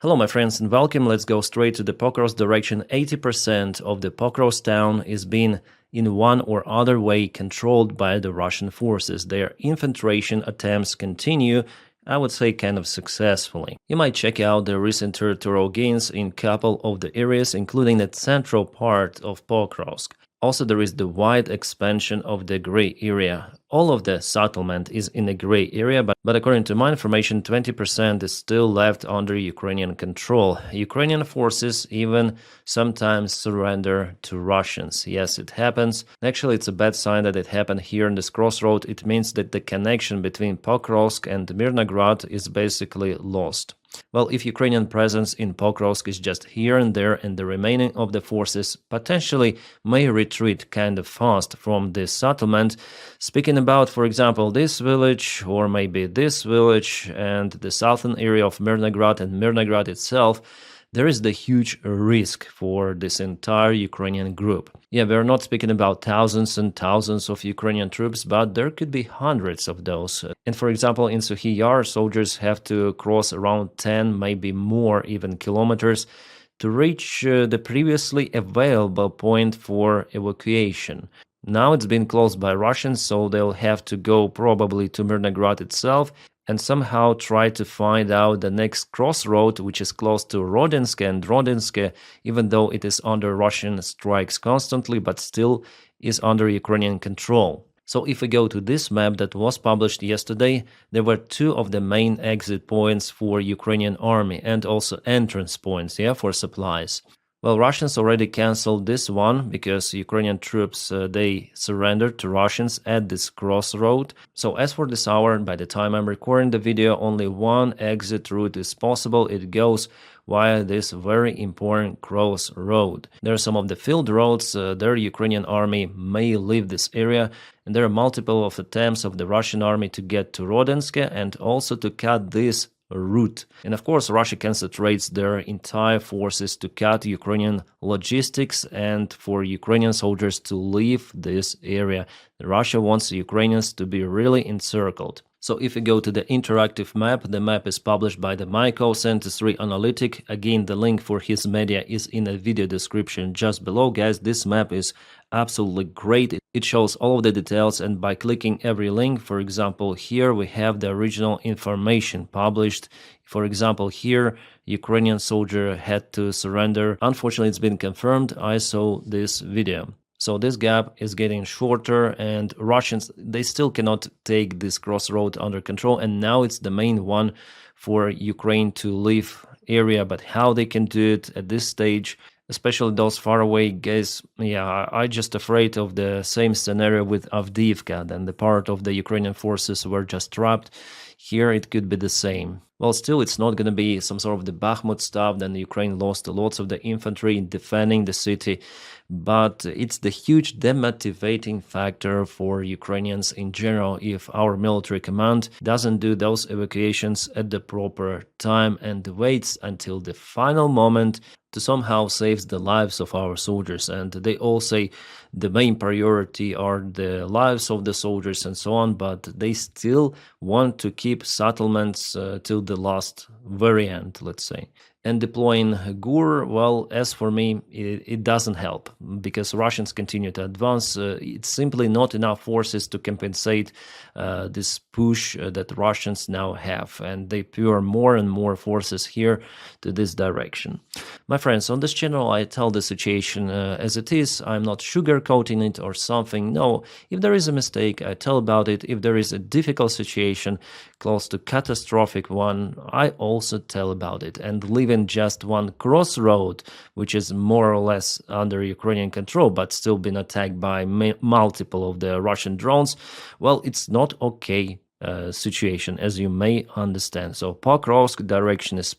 Hello my friends and welcome. Let's go straight to the Pokrovsk direction. 80% of the Pokrovsk town is being in one or other way controlled by the Russian forces. Their infiltration attempts continue, I would say kind of successfully. You might check out the recent territorial gains in couple of the areas, including the central part of Pokrovsk. Also, there is the wide expansion of the gray area. All of the settlement is in the gray area, but according to my information, 20% is still left under Ukrainian control. Ukrainian forces even sometimes surrender to Russians. Yes, it happens. Actually, it's a bad sign that it happened here in this crossroad. It means that the connection between Pokrovsk and Mirnograd is basically lost. Well, if Ukrainian presence in Pokrovsk is just here and there and the remaining of the forces potentially may retreat kind of fast from this settlement, speaking about, for example, this village or maybe this village and the southern area of Mirnograd and Mirnograd itself, there is the huge risk for this entire Ukrainian group. Yeah, we're not speaking about thousands and thousands of Ukrainian troops, but there could be hundreds of those. And for example, in Suhy Yar, soldiers have to cross around 10, maybe more even kilometers to reach the previously available point for evacuation. Now it's been closed by Russians, so they'll have to go probably to Mirnograd itself and somehow try to find out the next crossroad, which is close to Rodinsk and Rodinsk, even though it is under Russian strikes constantly, but still is under Ukrainian control. So if we go to this map that was published yesterday, there were two of the main exit points for Ukrainian army and also entrance points, for supplies. Well, Russians already cancelled this one because Ukrainian troops, they surrendered to Russians at this crossroad. So as for this hour, by the time I'm recording the video, only one exit route is possible. It goes via this very important crossroad. There are some of the field roads, their Ukrainian army may leave this area, and there are multiple of attempts of the Russian army to get to Rodinsk and also to cut this route. And of course, Russia concentrates their entire forces to cut Ukrainian logistics and for Ukrainian soldiers to leave this area. Russia wants the Ukrainians to be really encircled. So if we go to the interactive map, the map is published by the Myco Century Analytic. Again, the link for his media is in the video description just below. Guys, this map is absolutely great. It shows all of the details, and by clicking every link, for example, here we have the original information published. For example, here, Ukrainian soldier had to surrender. Unfortunately, it's been confirmed. I saw this video. So this gap is getting shorter, and Russians, they still cannot take this crossroad under control, and now it's the main one for Ukraine to leave area. But how they can do it at this stage, especially those far away guys, I just afraid of the same scenario with Avdiivka. Then the part of the Ukrainian forces were just trapped. Here it could be the same. Well, still, it's not going to be some sort of the Bakhmut stuff. Then Ukraine lost lots of the infantry in defending the city, but it's the huge demotivating factor for Ukrainians in general if our military command doesn't do those evacuations at the proper time and waits until the final moment to somehow save the lives of our soldiers. And they all say the main priority are the lives of the soldiers and so on, but they still want to keep settlements till the last very end, let's say. And deploying GUR, well, as for me, it doesn't help because Russians continue to advance. It's simply not enough forces to compensate this push that Russians now have, and they pour more and more forces here to this direction. My friends, on this channel I tell the situation as it is. I'm not sugarcoating it or something. No, if there is a mistake, I tell about it. If there is a difficult situation, close to catastrophic one, I also tell about it. And leaving just one crossroad, which is more or less under Ukrainian control, but still been attacked by multiple of the Russian drones, well, it's not okay situation, as you may understand. So Pokrovsk direction is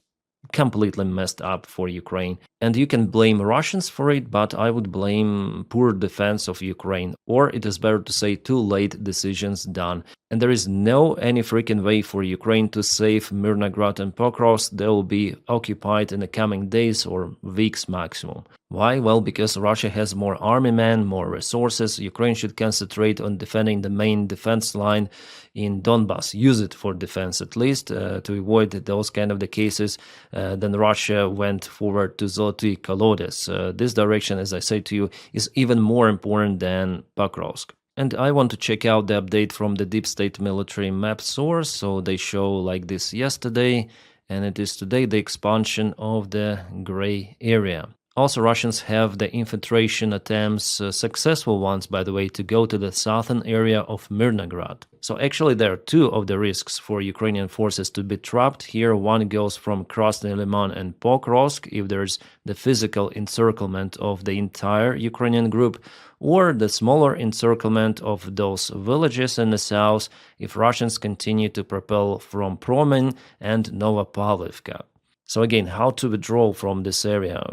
completely messed up for Ukraine. And you can blame Russians for it, but I would blame poor defense of Ukraine. Or it is better to say too late decisions done. And there is no any freaking way for Ukraine to save Mirnograd and Pokrovsk. They will be occupied in the coming days or weeks maximum. Why? Well, because Russia has more army men, more resources. Ukraine should concentrate on defending the main defense line in Donbass. Use it for defense at least to avoid those kind of the cases. Then Russia went forward to Zoloty Kolodets. This direction, as I say to you, is even more important than Pokrovsk. And I want to check out the update from the deep state military map source. So they show like this yesterday, and it is today the expansion of the gray area. Also, Russians have the infiltration attempts, successful ones, by the way, to go to the southern area of Mirnograd. So actually there are two of the risks for Ukrainian forces to be trapped. Here one goes from Krasny Liman and Pokrovsk, if there's the physical encirclement of the entire Ukrainian group, or the smaller encirclement of those villages in the south if Russians continue to propel from Promen and Novopavlivka. So again, how to withdraw from this area,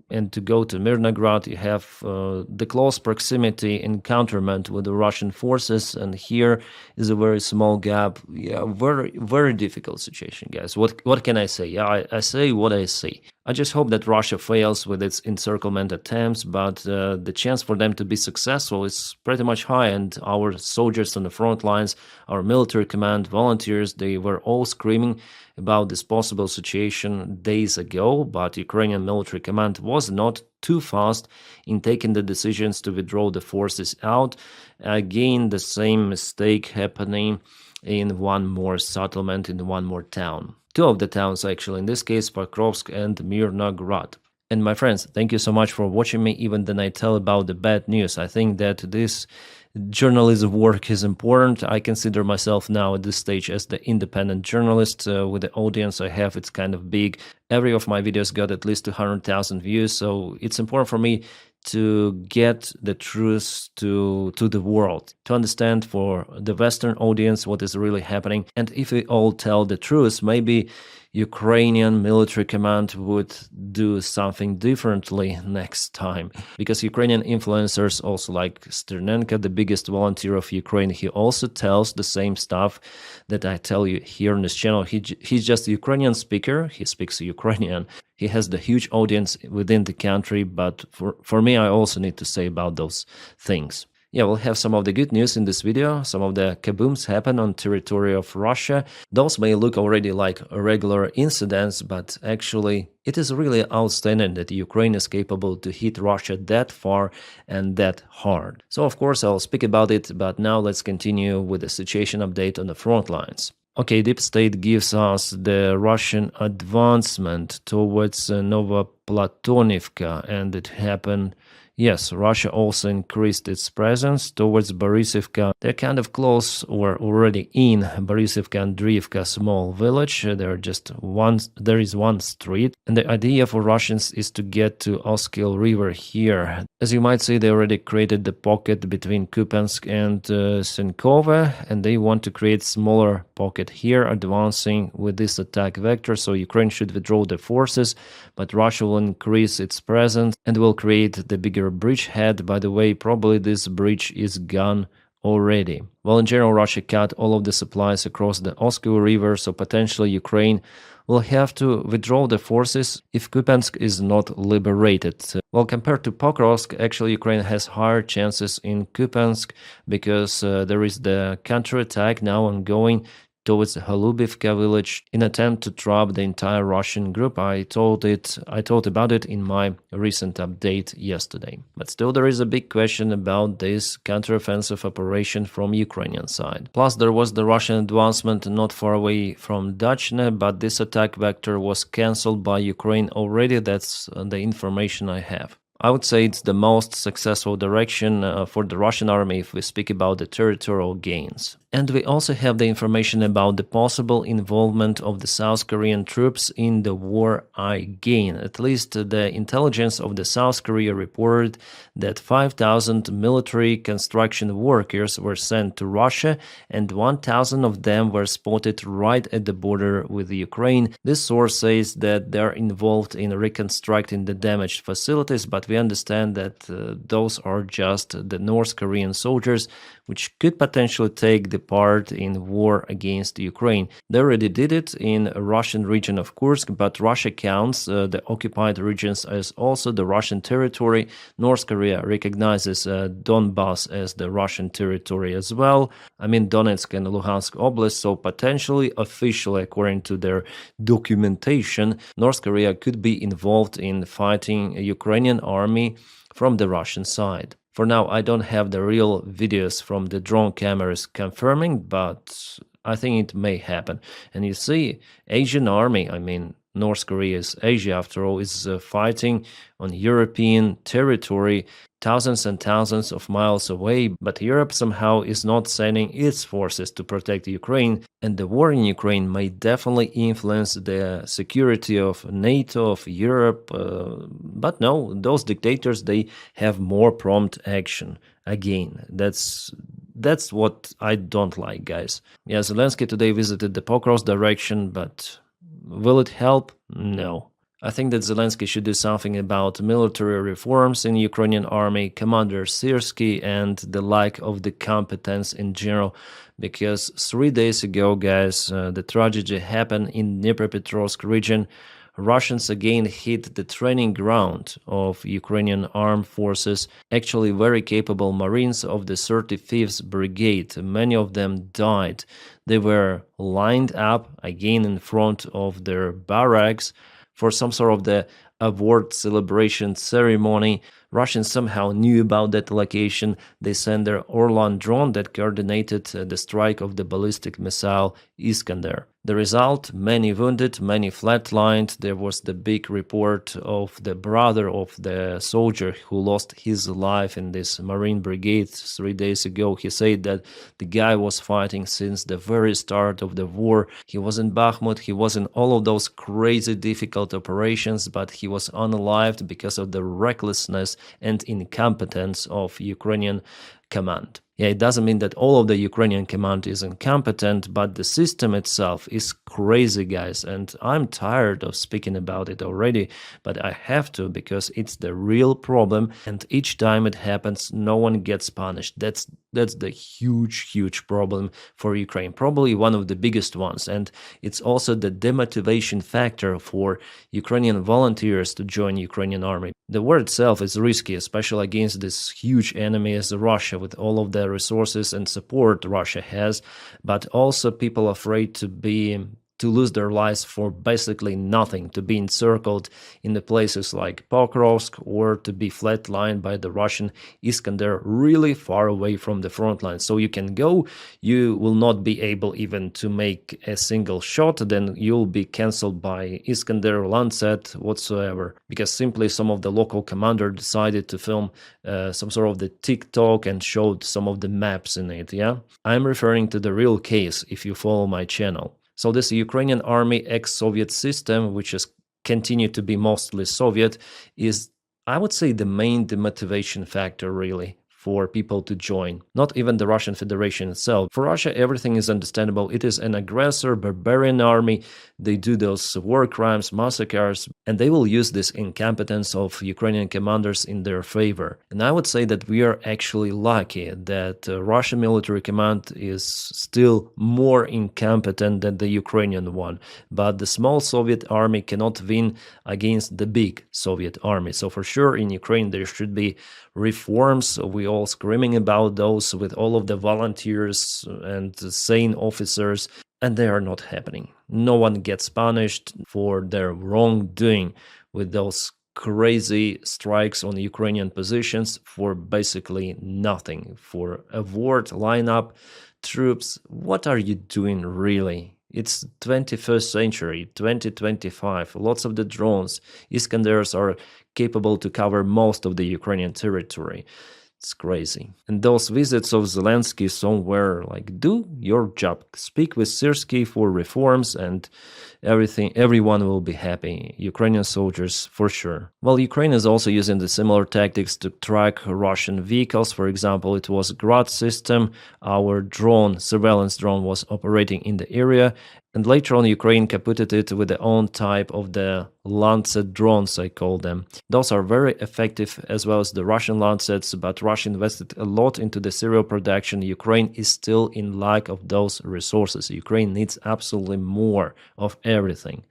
and to go to Mirnograd, you have the close proximity encounterment with the Russian forces, and here is a very small gap. Yeah, very difficult situation, guys. What can I say? Yeah, I say what I say. I just hope that Russia fails with its encirclement attempts, but the chance for them to be successful is pretty much high, and our soldiers on the front lines, our military command, volunteers, they were all screaming about this possible situation days ago, but Ukrainian military command was not too fast in taking the decisions to withdraw the forces out. Again, the same mistake happening in one more settlement, in one more town. Two of the towns, actually, in this case, Pokrovsk and Mirnograd. And my friends, thank you so much for watching me, even then I tell about the bad news. I think that this journalism work is important. I consider myself now at this stage as the independent journalist. With the audience I have, it's kind of big. Every of my videos got at least 200,000 views, so it's important for me to get the truth to the world, to understand for the Western audience what is really happening. And if we all tell the truth, maybe Ukrainian military command would do something differently next time. Because Ukrainian influencers, also like Sternenko, the biggest volunteer of Ukraine, he also tells the same stuff that I tell you here on this channel. He's just a Ukrainian speaker, he speaks Ukrainian. He has the huge audience within the country, but for me, I also need to say about those things. Yeah, we'll have some of the good news in this video. Some of the kabooms happen on territory of Russia. Those may look already like regular incidents, but actually it is really outstanding that Ukraine is capable to hit Russia that far and that hard. So of course I'll speak about it, but now let's continue with the situation update on the front lines. Okay, Deep State gives us the Russian advancement towards Novoplatonivka, and it happened. Yes, Russia also increased its presence towards Borisivka. They're kind of close or already in Borisivka and Andriivka small village. There is one street, and the idea for Russians is to get to Oskil River here. As you might see, they already created the pocket between Kupiansk and Senkova, and they want to create smaller pocket here, advancing with this attack vector. So Ukraine should withdraw the forces, but Russia will increase its presence and will create the bigger bridgehead. By the way, probably this bridge is gone already. Well, in general, Russia cut all of the supplies across the Oskil River, so potentially Ukraine will have to withdraw the forces if Kupiansk is not liberated. Well, compared to Pokrovsk, actually Ukraine has higher chances in Kupiansk because there is the counterattack now ongoing towards Holubivka village in attempt to trap the entire Russian group. I told about it in my recent update yesterday. But still there is a big question about this counteroffensive operation from Ukrainian side. Plus there was the Russian advancement not far away from Dachne, but this attack vector was cancelled by Ukraine already. That's the information I have. I would say it's the most successful direction for the Russian army if we speak about the territorial gains. And we also have the information about the possible involvement of the South Korean troops in the war again. At least the intelligence of the South Korea reported that 5,000 military construction workers were sent to Russia and 1,000 of them were spotted right at the border with Ukraine. This source says that they're involved in reconstructing the damaged facilities, but we understand that those are just the North Korean soldiers which could potentially take the part in war against Ukraine. They already did it in a Russian region of Kursk, but Russia counts the occupied regions as also the Russian territory. North Korea recognizes Donbass as the Russian territory as well. I mean, Donetsk and Luhansk Oblast, so potentially, officially, according to their documentation, North Korea could be involved in fighting a Ukrainian army from the Russian side. For now, I don't have the real videos from the drone cameras confirming, but I think it may happen. And you see, Asian army, I mean, North Korea's Asia, after all, is fighting on European territory thousands and thousands of miles away, but Europe somehow is not sending its forces to protect Ukraine, and the war in Ukraine may definitely influence the security of NATO, of Europe, but no, those dictators, they have more prompt action. Again, that's what I don't like, guys. Yeah, Zelensky today visited the Pokrovsk direction, but will it help? No. I think that Zelensky should do something about military reforms in Ukrainian army, Commander Syrsky, and the lack of the competence in general. Because 3 days ago, guys, the tragedy happened in Dnipropetrovsk region. Russians again hit the training ground of Ukrainian armed forces, actually very capable Marines of the 35th Brigade. Many of them died. They were lined up again in front of their barracks for some sort of the award celebration ceremony. Russians somehow knew about that location. They sent their Orlan drone that coordinated the strike of the ballistic missile Iskander. The result, many wounded, many flatlined. There was the big report of the brother of the soldier who lost his life in this Marine brigade 3 days ago. He said that the guy was fighting since the very start of the war. He was in Bakhmut, he was in all of those crazy difficult operations, but he was unalived because of the recklessness and incompetence of Ukrainian command. Yeah, it doesn't mean that all of the Ukrainian command is incompetent, but the system itself is crazy, guys, and I'm tired of speaking about it already, but I have to because it's the real problem, and each time it happens, no one gets punished. That's the huge problem for Ukraine, probably one of the biggest ones, and it's also the demotivation factor for Ukrainian volunteers to join Ukrainian army. The war itself is risky, especially against this huge enemy as Russia, with all of the resources and support Russia has, but also people afraid to lose their lives for basically nothing, to be encircled in the places like Pokrovsk or to be flatlined by the Russian Iskander really far away from the front line. So you can go, you will not be able even to make a single shot, then you'll be cancelled by Iskander, Lancet, whatsoever, because simply some of the local commander decided to film some sort of the TikTok and showed some of the maps in it, yeah? I'm referring to the real case if you follow my channel. So this Ukrainian army ex-Soviet system, which has continued to be mostly Soviet, is, I would say, the main demotivation factor, really, for people to join. Not even the Russian Federation itself. For Russia, everything is understandable. It is an aggressor, barbarian army. They do those war crimes, massacres, and they will use this incompetence of Ukrainian commanders in their favor. And I would say that we are actually lucky that Russian military command is still more incompetent than the Ukrainian one. But the small Soviet army cannot win against the big Soviet army. So for sure in Ukraine there should be reforms. We all screaming about those with all of the volunteers and sane officers, and they are not happening. No one gets punished for their wrongdoing with those crazy strikes on Ukrainian positions for basically nothing. For award lineup troops, what are you doing really? It's 21st century, 2025. Lots of the drones, Iskanders are capable to cover most of the Ukrainian territory. It's crazy. And those visits of Zelensky somewhere, like, do your job. Speak with Syrsky for reforms and everyone will be happy. Ukrainian soldiers, for sure. Well, Ukraine is also using the similar tactics to track Russian vehicles. For example, it was Grad system. Our drone, surveillance drone, was operating in the area, And later on, Ukraine caputed it with their own type of the Lancet drones, I call them. Those are very effective as well as the Russian Lancets, but Russia invested a lot into the serial production. Ukraine is still in lack of those resources. Ukraine needs absolutely more of everything.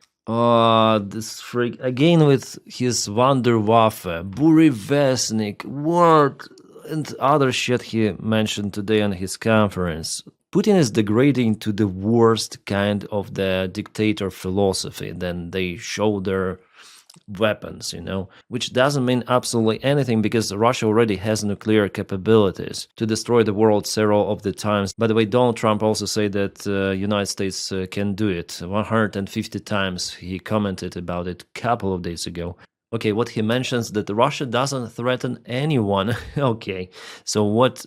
This freak again with his Wunderwaffe, Burevestnik, what and other shit he mentioned today on his conference. Putin is degrading to the worst kind of the dictator philosophy. Then they show their weapons, which doesn't mean absolutely anything because Russia already has nuclear capabilities to destroy the world several of the times. By the way, Donald Trump also said that United States can do it 150 times. He commented about it a couple of days ago. Okay, what he mentions that Russia doesn't threaten anyone. Okay, so what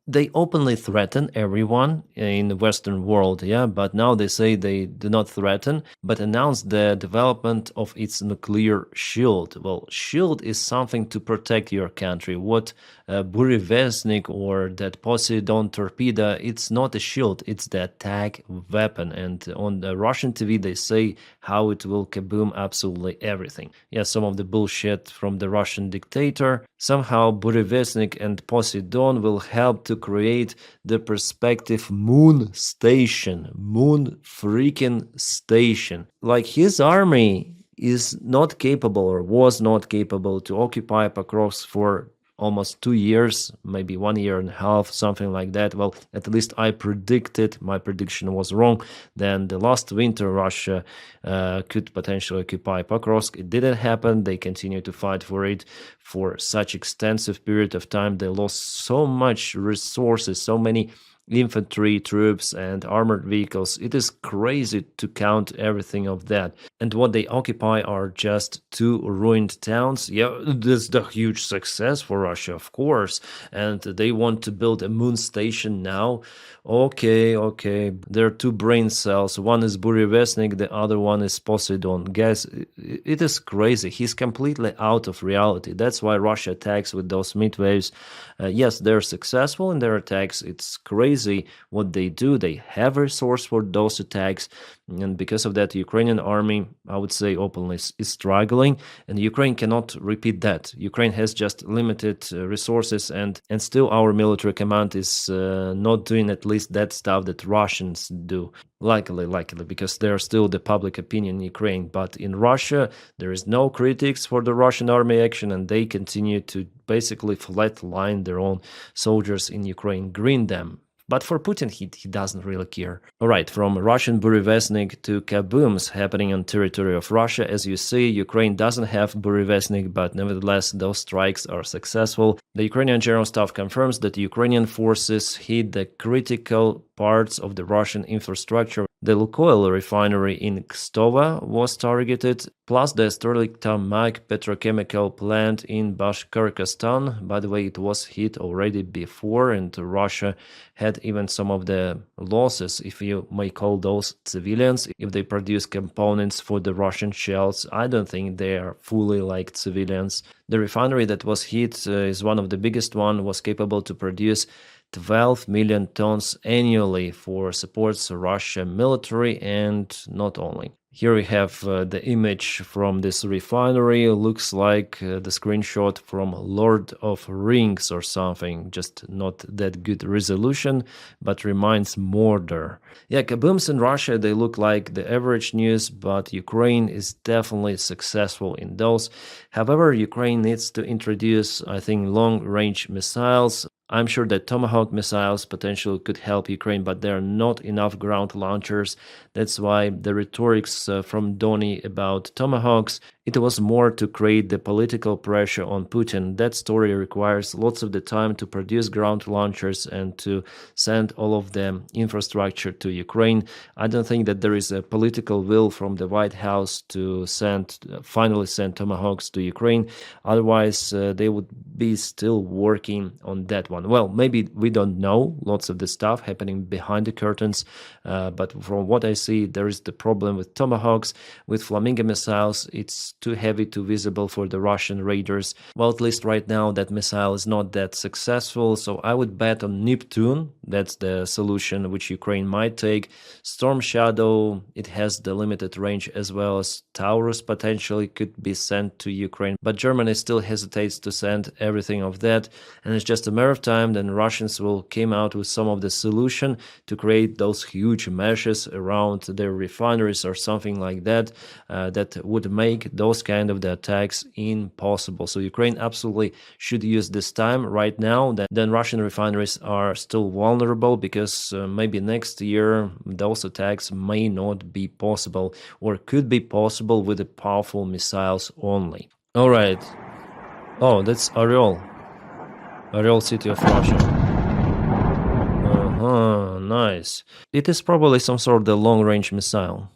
they openly threaten everyone in the Western world, yeah, but now they say they do not threaten, but announce the development of its nuclear shield. Well, shield is something to protect your country. What Burevestnik or that Poseidon torpedo, it's not a shield, it's the attack weapon. And on the Russian TV, they say how it will kaboom absolutely everything. Yeah, some of the bullshit from the Russian dictator. Somehow Burevestnik and Poseidon will help to create the perspective moon station, moon freaking station. Like his army is not capable or was not capable to occupy Pokrovsk for almost 2 years, maybe 1 year and a half, something like that. Well, at least I predicted, my prediction was wrong. Then the last winter, Russia could potentially occupy Pokrovsk. It didn't happen. They continued to fight for it for such extensive period of time. They lost so much resources, so many infantry troops and armored vehicles. It is crazy to count everything of that. And what they occupy are just 2 ruined towns. Yeah, this is the huge success for Russia, of course. And they want to build a moon station now. Okay. There are 2 brain cells. One is Burevestnik, the other one is Poseidon. Guys, it is crazy. He's completely out of reality. That's why Russia attacks with those midwaves. Yes, they're successful in their attacks. It's crazy what they do. They have resource for those attacks, and because of that, the Ukrainian army, I would say openly, is struggling, and Ukraine cannot repeat that. Ukraine has just limited resources, and still our military command is not doing at least that stuff that Russians do. Likely, because there's still the public opinion in Ukraine. But in Russia, there is no critics for the Russian army action, and they continue to basically flatline their own soldiers in Ukraine, green them. But for Putin, he doesn't really care. All right, from Russian Burevestnik to kabooms happening on territory of Russia. As you see, Ukraine doesn't have Burevestnik, but nevertheless, those strikes are successful. The Ukrainian General Staff confirms that Ukrainian forces hit the critical parts of the Russian infrastructure. The Lukoil refinery in Kstova was targeted, plus the Sterlik-Tamag petrochemical plant in Bashkortostan. By the way, it was hit already before, and Russia had even some of the losses, if you may call those civilians, if they produce components for the Russian shells. I don't think they are fully like civilians. The refinery that was hit is one of the biggest one, was capable to produce 12 million tons annually for supports Russia military, and not only. Here we have the image from this refinery. Looks like the screenshot from Lord of Rings or something. Just not that good resolution, but reminds Mordor. Yeah, kabooms in Russia, they look like the average news, but Ukraine is definitely successful in those. However, Ukraine needs to introduce, I think, long-range missiles. I'm sure that Tomahawk missiles potentially could help Ukraine, but there are not enough ground launchers. That's why the rhetorics from Doni about Tomahawks, it was more to create the political pressure on Putin. That story requires lots of the time to produce ground launchers and to send all of the infrastructure to Ukraine. I don't think that there is a political will from the White House to finally send Tomahawks to Ukraine. Otherwise, they would be still working on that one. Well, maybe we don't know lots of the stuff happening behind the curtains, but from what I see, there is the problem with Tomahawks. With Flamingo missiles, it's too heavy, too visible for the Russian raiders. Well, at least right now that missile is not that successful, so I would bet on Neptune. That's the solution which Ukraine might take. Storm Shadow, it has the limited range, as well as Taurus potentially could be sent to Ukraine. But Germany still hesitates to send everything of that. And it's just a matter of time, then Russians will come out with some of the solution to create those huge meshes around their refineries or something like that, that would make those kind of the attacks impossible. So Ukraine absolutely should use this time right now. Then Russian refineries are still vulnerable, because maybe next year those attacks may not be possible, or could be possible with the powerful missiles only. All right. Oh, that's Oryol city of Russia. Uh-huh, nice. It is probably some sort of the long-range missile.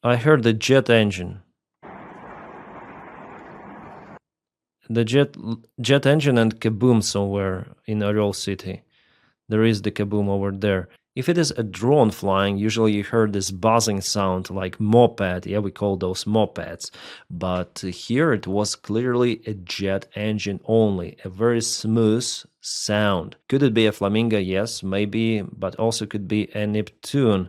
I heard the jet engine. The jet engine and kaboom somewhere in Oryol city. There is the kaboom over there. If it is a drone flying, usually you hear this buzzing sound like moped. Yeah, we call those mopeds. But here it was clearly a jet engine only, a very smooth sound. Could it be a Flamingo? Yes, maybe, but also could be a Neptune.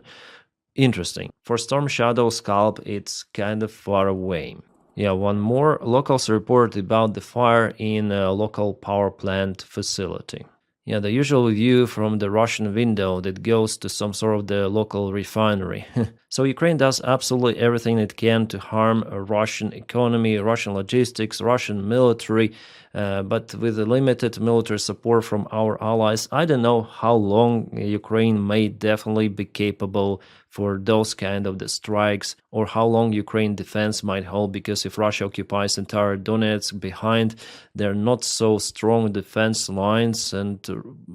Interesting. For Storm Shadow Scalp, it's kind of far away. Yeah, one more. Locals report about the fire in a local power plant facility. Yeah, the usual view from the Russian window that goes to some sort of the local refinery. So Ukraine does absolutely everything it can to harm a Russian economy, Russian logistics, Russian military, but with the limited military support from our allies, I don't know how long Ukraine may definitely be capable for those kind of the strikes, or how long Ukraine defense might hold, because if Russia occupies entire Donetsk behind, they're not so strong defense lines. And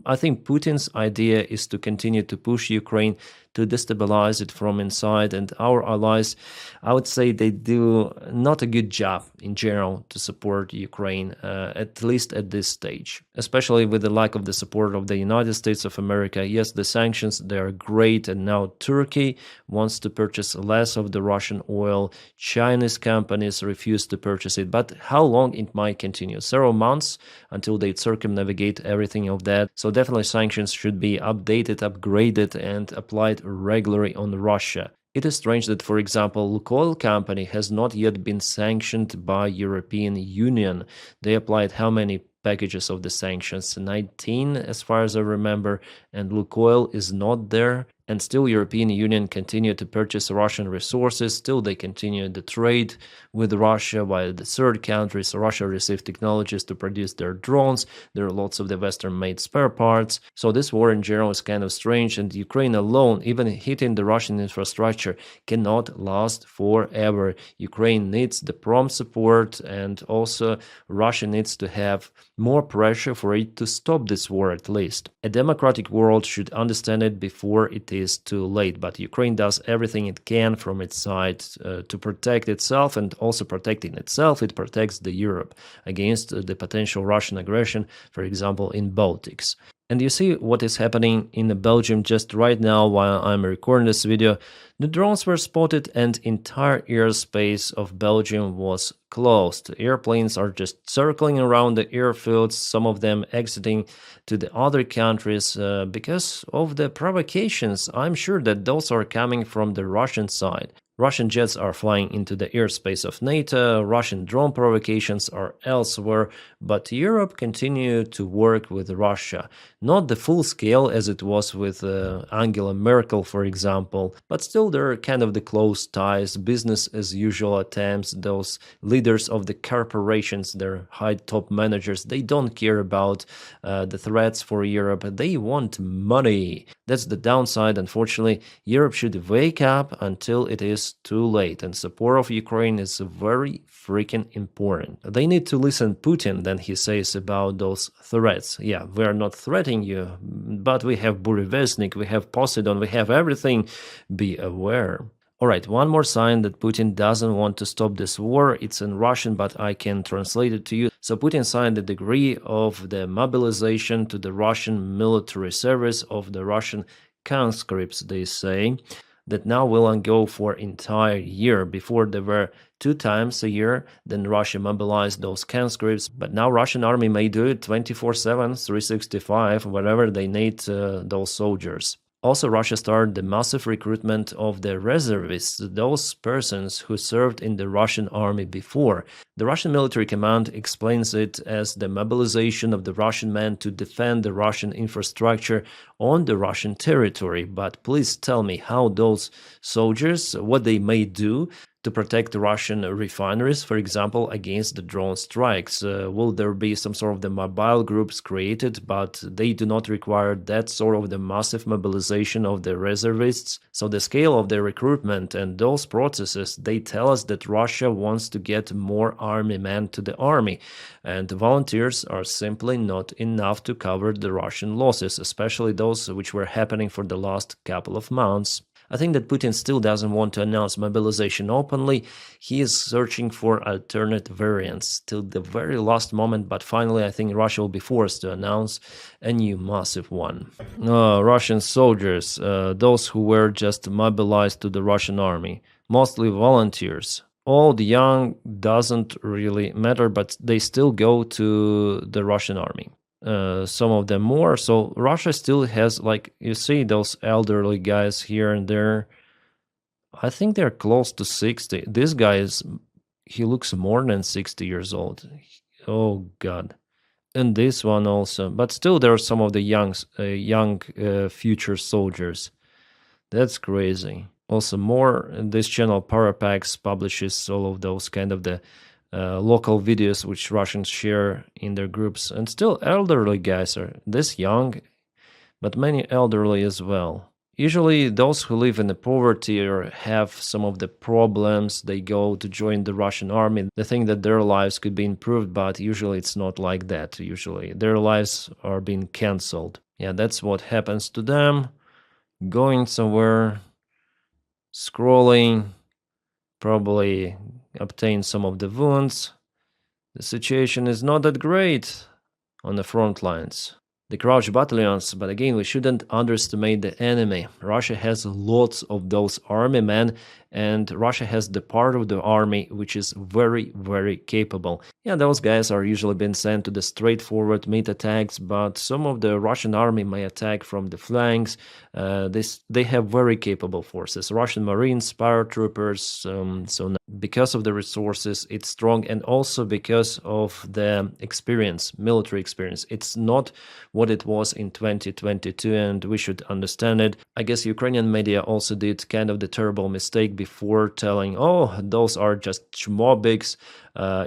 I think Putin's idea is to continue to push Ukraine to destabilize it from inside, and our allies, I would say, they do not a good job in general to support Ukraine, at least at this stage, especially with the lack of the support of the United States of America. Yes, the sanctions, they are great, and now Turkey wants to purchase less of the Russian oil. Chinese companies refuse to purchase it, but how long it might continue? Several months until they circumnavigate everything of that. So definitely sanctions should be updated, upgraded, and applied regularly on Russia. It is strange that, for example, Lukoil company has not yet been sanctioned by European Union. They applied how many packages of the sanctions? 19, as far as I remember, and Lukoil is not there. And still European Union continue to purchase Russian resources. Still they continue the trade with Russia, while the third countries, Russia received technologies to produce their drones. There are lots of the Western-made spare parts. So this war in general is kind of strange, and Ukraine alone, even hitting the Russian infrastructure, cannot last forever. Ukraine needs the prompt support, and also Russia needs to have more pressure for it to stop this war at least. A democratic world should understand it before it is too late, but Ukraine does everything it can from its side to protect itself, and also protecting itself, it protects the Europe against the potential Russian aggression, for example, in Baltics. And you see what is happening in Belgium just right now while I'm recording this video. The drones were spotted and entire airspace of Belgium was closed. Airplanes are just circling around the airfields, some of them exiting to the other countries because of the provocations. I'm sure that those are coming from the Russian side. Russian jets are flying into the airspace of NATO, Russian drone provocations are elsewhere, but Europe continued to work with Russia. Not the full scale as it was with Angela Merkel, for example, but still there are kind of the close ties, business as usual attempts. Those leaders of the corporations, their high top managers, they don't care about the threats for Europe, they want money. That's the downside. Unfortunately, Europe should wake up until it is too late, and support of Ukraine is very freaking important. They need to listen Putin than he says about those threats. Yeah, we're not threatening you, but we have Burevestnik, we have Poseidon, we have everything. Be aware. Alright, one more sign that Putin doesn't want to stop this war. It's in Russian, but I can translate it to you. So Putin signed the degree of the mobilization to the Russian military service of the Russian conscripts, they say. that now will go for entire year. Before there were 2 times a year, then Russia mobilized those conscripts, but now Russian army may do it 24/7, 365, whenever they need those soldiers. Also, Russia started the massive recruitment of the reservists, those persons who served in the Russian army before. The Russian military command explains it as the mobilization of the Russian men to defend the Russian infrastructure on the Russian territory. But please tell me how those soldiers, what they may do to protect the Russian refineries, for example, against the drone strikes. Will there be some sort of the mobile groups created, but they do not require that sort of the massive mobilization of the reservists? So the scale of the recruitment and those processes, they tell us that Russia wants to get more army men to the army, and the volunteers are simply not enough to cover the Russian losses, especially those which were happening for the last couple of months. I think that Putin still doesn't want to announce mobilization openly. He is searching for alternate variants till the very last moment, but finally I think Russia will be forced to announce a new massive one. Russian soldiers, those who were just mobilized to the Russian army, mostly volunteers. Old, young, doesn't really matter, but they still go to the Russian army. Some of them more. So Russia still has, like, you see those elderly guys here and there. I think they're close to 60. This guy he looks more than 60 years old. Oh God. And this one also. But still there are some of the young future soldiers. That's crazy. Also more, this channel Parapax publishes all of those kind of the local videos which Russians share in their groups, and still elderly guys are this young, but many elderly as well. Usually those who live in the poverty or have some of the problems, they go to join the Russian army. They think that their lives could be improved, but usually it's not like that. Usually their lives are being cancelled. Yeah, that's what happens to them. Going somewhere, scrolling, probably obtain some of the wounds. The situation is not that great on the front lines. The crouch battalions, but again, we shouldn't underestimate the enemy. Russia has lots of those army men, and Russia has the part of the army which is very, very capable. Yeah, those guys are usually being sent to the straightforward meat attacks, but some of the Russian army may attack from the flanks. They have very capable forces. Russian Marines, paratroopers, so because of the resources, it's strong, and also because of the experience, military experience. It's not what it was in 2022, and we should understand it. I guess Ukrainian media also did kind of the terrible mistake before telling, oh, those are just chmobiks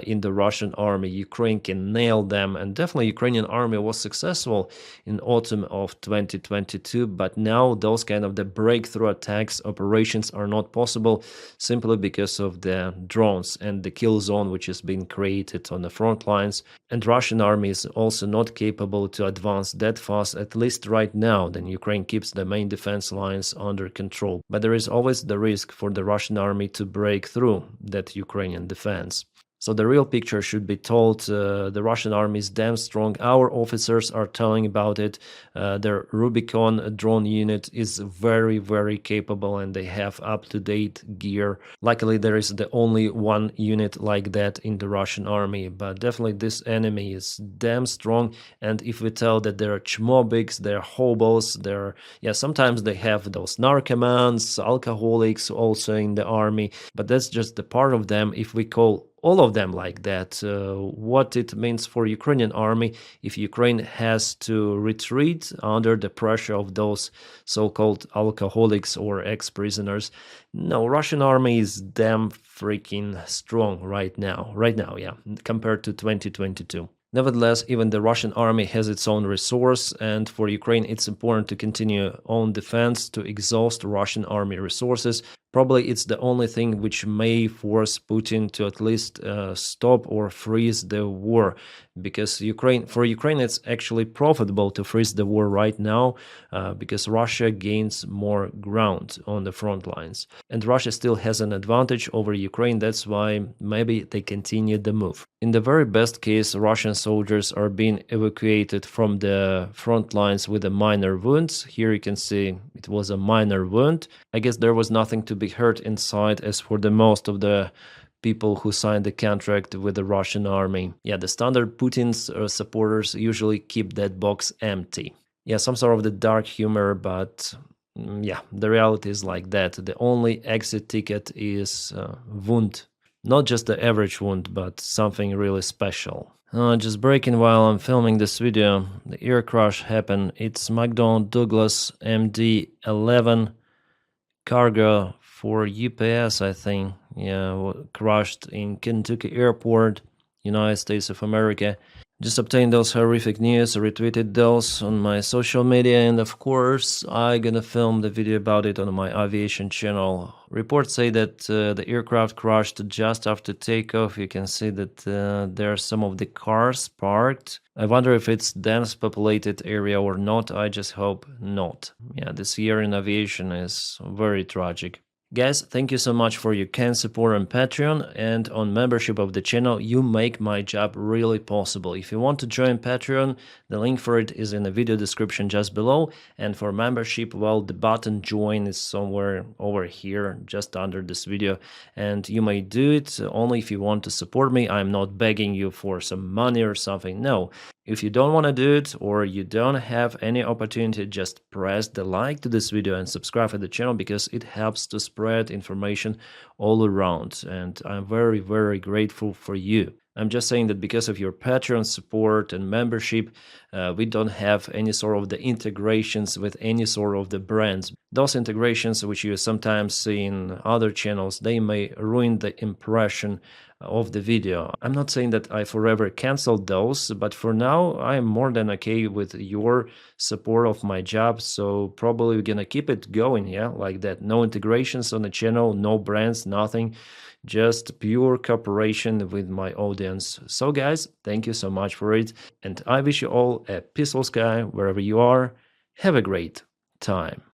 in the Russian army. Ukraine can nail them, and definitely Ukrainian army was successful in autumn of 2022, but now those kind of the breakthrough attacks operations are not possible simply because of the drones and the kill zone which has been created on the front lines. And Russian army is also not capable to advance that fast, at least right now. Then Ukraine keeps the main defense lines under control, but there is always the risk for the Russian army to break through that Ukrainian defense. So the real picture should be told. The Russian army is damn strong. Our officers are telling about it. Their Rubicon drone unit is very, very capable, and they have up-to-date gear. Luckily, there is the only one unit like that in the Russian army, but definitely this enemy is damn strong. And if we tell that they're chmobiks, they're hobos, sometimes they have those narcomans, alcoholics also in the army, but that's just the part of them. If we call all of them like that, what it means for Ukrainian army if Ukraine has to retreat under the pressure of those so-called alcoholics or ex-prisoners. No, Russian army is damn freaking strong right now, compared to 2022. Nevertheless, even the Russian army has its own resource, and for Ukraine it's important to continue on defense to exhaust Russian army resources. Probably it's the only thing which may force Putin to at least stop or freeze the war, because for Ukraine it's actually profitable to freeze the war right now, because Russia gains more ground on the front lines, and Russia still has an advantage over Ukraine. That's why maybe they continue the move. In the very best case, Russian soldiers are being evacuated from the front lines with a minor wounds. Here you can see it was a minor wound. I guess there was nothing to be hurt inside, as for the most of the people who signed the contract with the Russian army. Yeah, the standard Putin's supporters usually keep that box empty. Yeah, some sort of the dark humor, but yeah, the reality is like that. The only exit ticket is wound. Not just the average wound, but something really special. Just breaking while I'm filming this video, the air crash happened. It's McDonnell Douglas MD-11 cargo for UPS, I think. Yeah, crashed in Kentucky Airport, United States of America. Just obtained those horrific news, retweeted those on my social media, and of course, I gonna film the video about it on my aviation channel. Reports say that the aircraft crashed just after takeoff. You can see that there are some of the cars parked. I wonder if it's dense populated area or not. I just hope not. Yeah, this year in aviation is very tragic. Guys, thank you so much for your kind support on Patreon and on membership of the channel. You make my job really possible. If you want to join Patreon, the link for it is in the video description just below. And for membership, well, the button join is somewhere over here, just under this video. And you may do it only if you want to support me. I'm not begging you for some money or something. No. If you don't want to do it or you don't have any opportunity, just press the like to this video and subscribe to the channel, because it helps to spread information all around. And I'm very, very grateful for you. I'm just saying that because of your Patreon support and membership, we don't have any sort of the integrations with any sort of the brands. Those integrations which you sometimes see in other channels, they may ruin the impression of the video. I'm not saying that I forever canceled those, but for now I'm more than okay with your support of my job, so probably we're gonna keep it going, yeah, like that. No integrations on the channel, no brands, nothing, just pure cooperation with my audience. So guys, thank you so much for it, and I wish you all a peaceful sky wherever you are. Have a great time.